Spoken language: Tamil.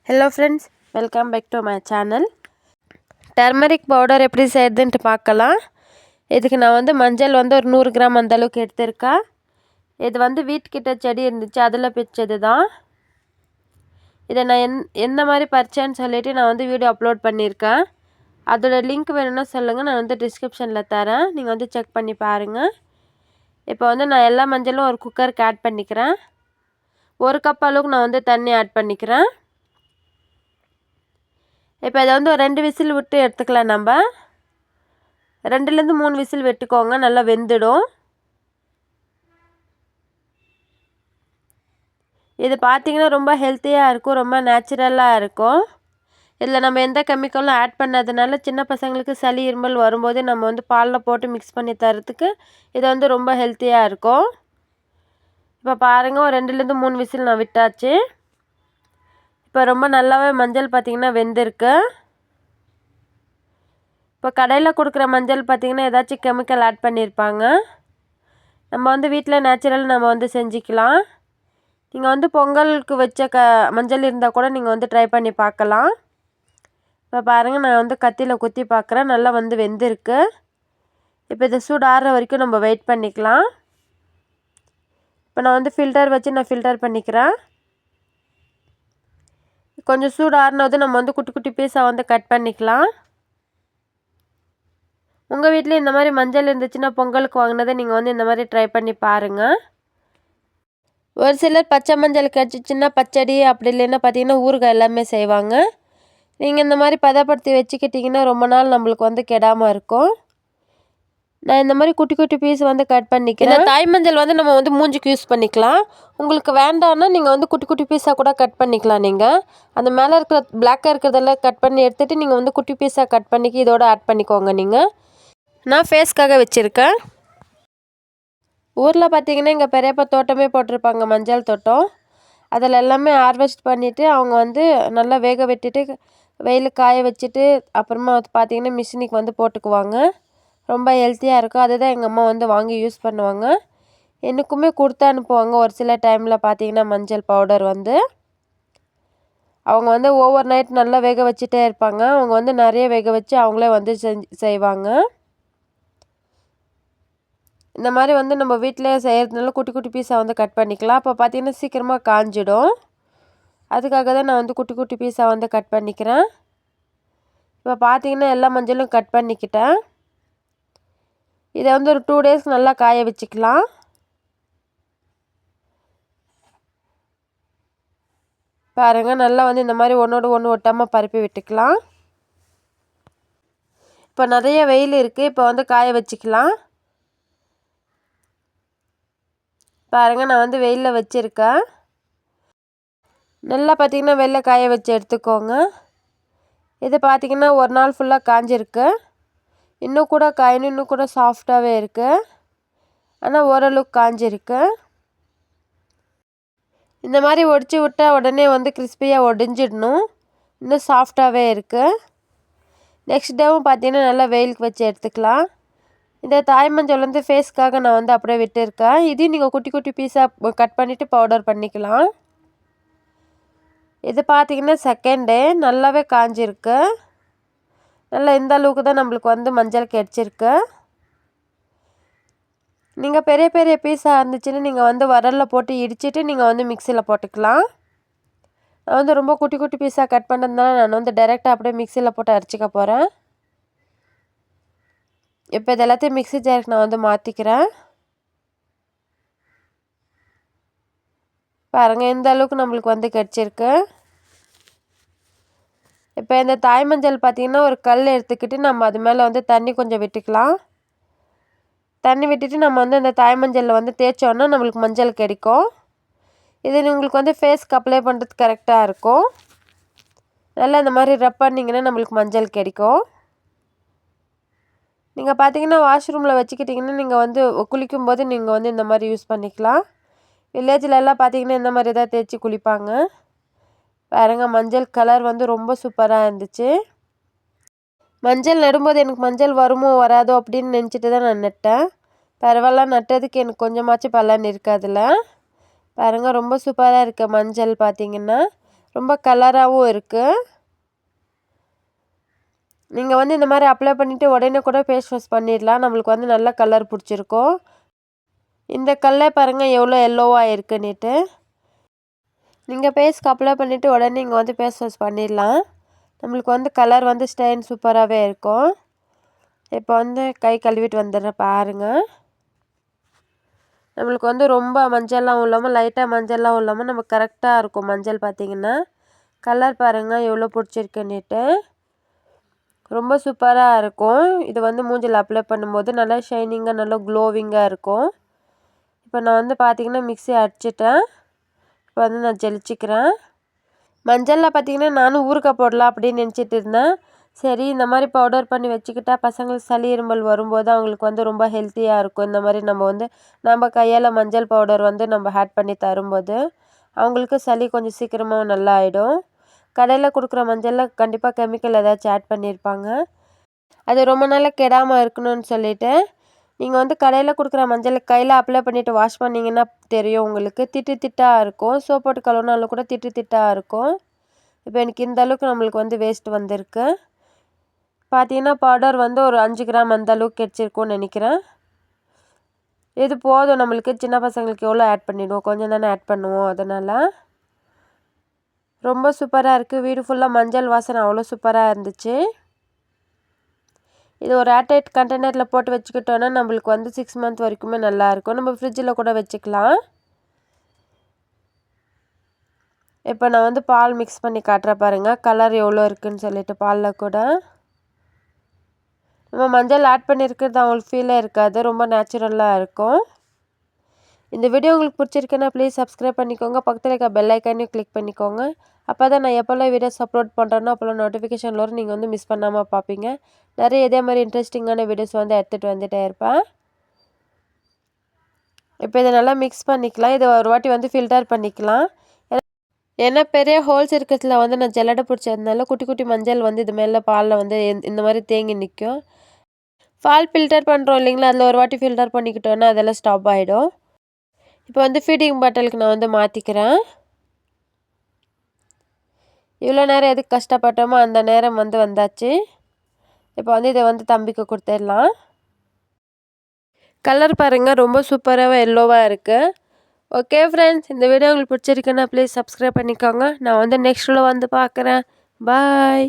Hello friends, welcome back to my channel. Turmeric powder எப்படி செய்யறதுன்ட்டு பார்க்கலாம். இதுக்கு நான் வந்து மஞ்சள் வந்து ஒரு 100 கிராம் அந்தளவுக்கு எடுத்திருக்கேன். இது வந்து வீட்டுக்கிட்ட செடி இருந்துச்சு, அதில் பிச்சது தான். இதை நான் எந்த மாதிரி பறிச்சேன்னு சொல்லிவிட்டு நான் வந்து வீடியோ அப்லோட் பண்ணியிருக்கேன். அதோட லிங்க் வேணும்னா சொல்லுங்கள், நான் வந்து டிஸ்கிரிப்ஷனில் தரேன், நீங்கள் வந்து செக் பண்ணி பாருங்கள். இப்போ வந்து நான் எல்லா மஞ்சளும் ஒரு குக்கருக்கு ஆட் பண்ணிக்கிறேன். 1 கப் அளவுக்கு நான் வந்து தண்ணி ஆட் பண்ணிக்கிறேன். இப்போ இதை வந்து ஒரு 2 விசில் விட்டு எடுத்துக்கலாம். நம்ம 2லேருந்து 3 விசில் விட்டுக்கோங்க, நல்லா வெந்துடும். இது பார்த்திங்கன்னா ரொம்ப ஹெல்த்தியாக இருக்கும், ரொம்ப நேச்சுரலாக இருக்கும். இதில் நம்ம எந்த கெமிக்கலும் ஆட் பண்ணாதனால சின்ன பசங்களுக்கு சளி இருமல் வரும்போது நம்ம வந்து பாலில் போட்டு மிக்ஸ் பண்ணி தரத்துக்கு இது வந்து ரொம்ப ஹெல்த்தியாக இருக்கும். இப்போ பாருங்கள், ஒரு 2லேருந்து 3 விசில் நான் விட்டாச்சு. இப்போ ரொம்ப நல்லாவே மஞ்சள் பார்த்திங்கன்னா வெந்திருக்கு. இப்போ கடையில் கொடுக்குற மஞ்சள் பார்த்திங்கன்னா ஏதாச்சும் கெமிக்கல் ஆட் பண்ணியிருப்பாங்க. நம்ம வந்து வீட்டில் நேச்சுரல் நம்ம வந்து செஞ்சுக்கலாம். நீங்கள் வந்து பொங்கலுக்கு வச்ச மஞ்சள் இருந்தால் கூட நீங்கள் வந்து ட்ரை பண்ணி பார்க்கலாம். இப்போ பாருங்கள், நான் வந்து கத்தியில் குத்தி பார்க்குறேன், நல்லா வந்து வெந்திருக்கு. இப்போ இதை சூடு ஆறுற வரைக்கும் நம்ம வெயிட் பண்ணிக்கலாம். இப்போ நான் வந்து ஃபில்டர் வச்சு நான் ஃபில்டர் பண்ணிக்கிறேன். கொஞ்சம் சூடு ஆறுனது நம்ம வந்து குட்டி குட்டி பீஸாக வந்து கட் பண்ணிக்கலாம். உங்கள் வீட்டில் இந்த மாதிரி மஞ்சள் இருந்துச்சுன்னா பொங்கலுக்கு வாங்கினதை நீங்கள் வந்து இந்த மாதிரி ட்ரை பண்ணி பாருங்கள். ஒரு சிலர் பச்சை மஞ்சள் கிடச்சிச்சின்னா பச்சடி, அப்படி இல்லைன்னா பார்த்தீங்கன்னா ஊறுகாய் எல்லாமே செய்வாங்க. நீங்கள் இந்த மாதிரி பதப்படுத்தி வச்சுக்கிட்டிங்கன்னா ரொம்ப நாள் நம்மளுக்கு வந்து கெடாமல் இருக்கும். நான் இந்த மாதிரி குட்டி குட்டி பீஸ் வந்து கட் பண்ணிக்கிறேன். இந்த தாய் மஞ்சள் வந்து நம்ம வந்து மூஞ்சிக்கு யூஸ் பண்ணிக்கலாம். உங்களுக்கு வேண்டாம்னா நீங்கள் வந்து குட்டி குட்டி பீஸாக கூட கட் பண்ணிக்கலாம். நீங்கள் அந்த மேலே இருக்கிற பிளாக்காக இருக்கிறதெல்லாம் கட் பண்ணி எடுத்துகிட்டு நீங்கள் வந்து குட்டி பீஸாக கட் பண்ணிக்கி இதோட ஆட் பண்ணிக்கோங்க. நீங்கள் நான் ஃபேஸ்க்காக வச்சுருக்கேன். ஊரில் பார்த்திங்கன்னா எங்கள் பெரியப்பா தோட்டமே போட்டிருப்பாங்க, மஞ்சள் தோட்டம். அதில் எல்லாமே ஹார்வெஸ்ட் பண்ணிவிட்டு அவங்க வந்து நல்லா வேக வெட்டிட்டு வெயில் காய வச்சுட்டு அப்புறமா பார்த்திங்கன்னா மிஷினுக்கு வந்து போட்டுக்குவாங்க. ரொம்ப ஹெல்த்தியாக இருக்கும். அதுதான் எங்கள் அம்மா வந்து வாங்கி யூஸ் பண்ணுவாங்க. எனக்குமே கொடுத்து அனுப்புவாங்க. ஒரு சில டைமில் பார்த்திங்கன்னா மஞ்சள் பவுடர் வந்து அவங்க வந்து ஓவர் நைட் நல்லா வேக வச்சுட்டே இருப்பாங்க. அவங்க வந்து நிறைய வேக வச்சு அவங்களே வந்து செய்வாங்க. இந்த மாதிரி வந்து நம்ம வீட்டிலே செய்கிறதுனால குட்டி குட்டி பீஸாக வந்து கட் பண்ணிக்கலாம். அப்போ பார்த்திங்கன்னா சீக்கிரமாக காஞ்சிடும். அதுக்காக தான் நான் வந்து குட்டி குட்டி பீஸாக வந்து கட் பண்ணிக்கிறேன். இப்போ பார்த்திங்கன்னா எல்லா மஞ்சளும் கட் பண்ணிக்கிட்டேன். இதை வந்து ஒரு 2 டேஸ்க்கு நல்லா காய வச்சுக்கலாம். பாருங்கள், நல்லா வந்து இந்த மாதிரி ஒன்றோடு ஒன்று ஒட்டாமல் பரப்பி விட்டுக்கலாம். இப்போ நிறைய வெயில் இருக்குது, இப்போ வந்து காய வச்சுக்கலாம். பாருங்கள், நான் வந்து வெயிலில் வச்சுருக்கேன். நல்லா பார்த்திங்கன்னா வெள்ளை காய வச்சு எடுத்துக்கோங்க. இது பார்த்திங்கன்னா ஒரு நாள் ஃபுல்லாக காஞ்சிருக்கு. இன்னும் கூட காயணும், இன்னும் கூட சாஃப்டாகவே இருக்குது. ஆனால் ஓரளவுக்கு காஞ்சிருக்கு. இந்த மாதிரி ஒடிச்சு விட்டால் உடனே வந்து கிறிஸ்பியாக ஒடிஞ்சிடணும். இன்னும் சாஃப்டாகவே இருக்குது. நெக்ஸ்ட் டேவும் பார்த்திங்கன்னா நல்லா வெயிலுக்கு வச்சு எடுத்துக்கலாம். இந்த தாய் மஞ்சள் வந்து ஃபேஸ்க்காக நான் வந்து அப்படியே விட்டுருக்கேன். இதையும் நீங்கள் குட்டி குட்டி பீஸாக கட் பண்ணிவிட்டு பவுடர் பண்ணிக்கலாம். இது பார்த்திங்கன்னா செகண்ட் டே நல்லாவே காஞ்சிருக்கு. நல்லா இந்த அளவுக்கு தான் நம்மளுக்கு வந்து மஞ்சள் கிடச்சிருக்கு. நீங்கள் பெரிய பெரிய பீஸாக இருந்துச்சுன்னு நீங்கள் வந்து வரலில் போட்டு இடிச்சிட்டு நீங்கள் வந்து மிக்சியில் போட்டுக்கலாம். நான் வந்து ரொம்ப குட்டி குட்டி பீஸாக கட் பண்ணதுனால நான் வந்து டைரெக்டாக அப்படியே மிக்சியில் போட்டு அரைச்சிக்க போகிறேன். இப்போ இது எல்லாத்தையும் மிக்ஸி ஜாருக்கு நான் வந்து மாற்றிக்கிறேன். பாருங்கள், இந்த அளவுக்கு நம்மளுக்கு வந்து கிடச்சிருக்கு. இப்போ இந்த தாய் மஞ்சள் பார்த்திங்கன்னா ஒரு கல் எடுத்துக்கிட்டு நம்ம அது மேலே வந்து தண்ணி கொஞ்சம் விட்டுக்கலாம். தண்ணி விட்டுட்டு நம்ம வந்து இந்த தாய் மஞ்சளில் வந்து தேய்ச்சோன்னா நம்மளுக்கு மஞ்சள் கிடைக்கும். இது உங்களுக்கு வந்து ஃபேஸ்க்கு அப்ளை பண்ணுறதுக்கு கரெக்டாக இருக்கும். நல்லா இந்த மாதிரி ரப் பண்ணிங்கன்னா நம்மளுக்கு மஞ்சள் கிடைக்கும். நீங்கள் பார்த்திங்கன்னா வாஷ்ரூமில் வச்சுக்கிட்டிங்கன்னா நீங்கள் வந்து குளிக்கும்போது நீங்கள் வந்து இந்த மாதிரி யூஸ் பண்ணிக்கலாம். வில்லேஜில் எல்லாம் பார்த்திங்கன்னா இந்த மாதிரி தான் தேய்ச்சி குளிப்பாங்க. பாருங்க, மஞ்சள் கலர் வந்து ரொம்ப சூப்பராக இருந்துச்சு. மஞ்சள் நடும்போது எனக்கு மஞ்சள் வருமோ வராதோ அப்படின்னு நினச்சிட்டு தான் நான் நட்டேன். பரவாயில்ல, நட்டதுக்கு எனக்கு கொஞ்சமாச்சும் பலன் இருக்குது அதில். பாருங்கள், ரொம்ப சூப்பராக இருக்குது மஞ்சள் பார்த்திங்கன்னா. ரொம்ப கலராகவும் இருக்குது. நீங்கள் வந்து இந்த மாதிரி அப்ளை பண்ணிவிட்டு உடனே கூட ஃபேஸ் வாஷ் பண்ணிடலாம். நம்மளுக்கு வந்து நல்ல கலர் பிடிச்சிருக்கும். இந்த கல்லே பாருங்கள் எவ்வளோ எல்லோவாக இருக்குன்னுட்டு. நீங்கள் ஃபேஸ்க்கு அப்ளை பண்ணிவிட்டு உடனே இங்கே வந்து ஃபேஸ் வாஷ் பண்ணிடலாம். நம்மளுக்கு வந்து கலர் வந்து ஸ்டைன் சூப்பராகவே இருக்கும். இப்போ வந்து கை கழுவிட்டு வந்துடுறேன் பாருங்கள். நம்மளுக்கு வந்து ரொம்ப மஞ்சள்லாம் இல்லாமல் லைட்டாக மஞ்சள்லாம் இல்லாமல் நம்ம கரெக்டாக இருக்கும் மஞ்சள் பார்த்திங்கன்னா. கலர் பாருங்கள் எவ்வளோ பிடிச்சிருக்குன்னுட்டு. ரொம்ப சூப்பராக இருக்கும். இது வந்து மூஞ்சில் அப்ளை பண்ணும்போது நல்லா ஷைனிங்காக நல்லா க்ளோவிங்காக இருக்கும். இப்போ நான் வந்து பார்த்திங்கன்னா மிக்ஸி அடிச்சிட்டேன். இப்போ வந்து நான் ஜெலிச்சிக்கிறேன். மஞ்சளில் பார்த்திங்கன்னா நானும் ஊறுகாய் போடலாம் அப்படின்னு நினச்சிட்டு இருந்தேன். சரி இந்த மாதிரி பவுடர் பண்ணி வச்சுக்கிட்டா பசங்களுக்கு சளி இருமல் வரும்போது அவங்களுக்கு வந்து ரொம்ப ஹெல்த்தியாக இருக்கும். இந்த மாதிரி நம்ம கையால் மஞ்சள் பவுடர் வந்து நம்ம ஆட் பண்ணி தரும்போது அவங்களுக்கு சளி கொஞ்சம் சீக்கிரமாக நல்லா ஆகிடும். கடையில் கொடுக்குற மஞ்சளில் கண்டிப்பாக கெமிக்கல் ஏதாச்சும் ஆட் பண்ணியிருப்பாங்க. அது ரொம்ப நாளாக கெடாமல் இருக்கணும்னு சொல்லிவிட்டு நீங்கள் வந்து கடையில் கொடுக்குற மஞ்சள் கையில் அப்ளை பண்ணிவிட்டு வாஷ் பண்ணிங்கன்னா தெரியும் உங்களுக்கு. திட்டு திட்டாக இருக்கும். சோப் போட்டு கழுவுனாலும் கூட திட்டு திட்டாக இருக்கும். இப்போ எனக்கு இந்த அளவுக்கு நம்மளுக்கு வந்து வேஸ்ட் வந்திருக்கு. பார்த்தீங்கன்னா பவுடர் வந்து ஒரு 5 கிராம் அந்த அளவுக்கு கிடச்சிருக்கும்னு நினைக்கிறேன். இது போதும் நம்மளுக்கு. சின்ன பசங்களுக்கு எவ்வளோ ஆட் பண்ணிவிடுவோம், கொஞ்சம் தானே ஆட் பண்ணுவோம். அதனால் ரொம்ப சூப்பராக இருக்குது. வீடு ஃபுல்லாக மஞ்சள் வாசனை அவ்வளோ சூப்பராக இருந்துச்சு. இது ஒரு ஏர்டைட் கண்டெய்னரில் போட்டு வச்சுக்கிட்டோன்னா நம்மளுக்கு வந்து 6 மந்த் வரைக்குமே நல்லாயிருக்கும். நம்ம ஃப்ரிட்ஜில் கூட வச்சுக்கலாம். இப்போ நான் வந்து பால் மிக்ஸ் பண்ணி காட்டுறேன் பாருங்கள். கலர் எவ்வளோ இருக்குதுன்னு சொல்லிட்டு பாலில் கூட. நம்ம மஞ்சள் ஆட் பண்ணியிருக்கிறது அவங்களுக்கு ஃபீலே இருக்காது. ரொம்ப நேச்சுரலாக இருக்கும். இந்த வீடியோ உங்களுக்கு பிடிச்சிருக்குன்னா ப்ளீஸ் சப்ஸ்கிரைப் பண்ணிக்கோங்க. பக்கத்தில் இருக்க பெல் ஐக்கானையும் கிளிக் பண்ணிக்கோங்க. அப்போ தான் நான் எப்போல்லாம் வீடியோஸ் அப்லோட் பண்ணுறேனோ அப்போல்லாம் நோட்டிஃபிகேஷன் வரும். நீங்கள் வந்து மிஸ் பண்ணாமல் பார்ப்பீங்க. நிறைய இதே மாதிரி இன்ட்ரெஸ்டிங்கான வீடியோஸ் வந்து எடுத்துகிட்டு வந்துகிட்டே இருப்பேன். இப்போ இதை நல்லா மிக்ஸ் பண்ணிக்கலாம். இதை ஒரு வாட்டி வந்து ஃபில்டர் பண்ணிக்கலாம். ஏன்னா பெரிய ஹோல்ஸ் இருக்கிறதுல வந்து நான் ஜல்லடை பிடிச்சதுனால குட்டி குட்டி மஞ்சள் வந்து இது மேலே பாலில் வந்து இந்த மாதிரி தேங்கி நிற்கும். பால் ஃபில்டர் பண்ணுறோம் இல்லைங்களா, அதில் ஒரு வாட்டி ஃபில்டர் பண்ணிக்கிட்டோன்னா அதெல்லாம் ஸ்டாப் ஆகிடும். இப்போ வந்து ஃபீடிங் பாட்டிலுக்கு நான் வந்து மாற்றிக்கிறேன். இவ்வளோ நேரம் எதுக்கு கஷ்டப்பட்டோமோ அந்த நேரம் வந்து வந்தாச்சு. இப்போ வந்து இதை வந்து தம்பிக்கு கொடுத்துடலாம். கலர் பாருங்கள் ரொம்ப சூப்பராக எல்லோவாக இருக்குது. ஓகே ஃப்ரெண்ட்ஸ், இந்த வீடியோ உங்களுக்கு பிடிச்சிருக்குன்னா ப்ளீஸ் சப்ஸ்கிரைப் பண்ணிக்கோங்க. நான் வந்து நெக்ஸ்ட்டில் வந்து பார்க்குறேன். பாய்.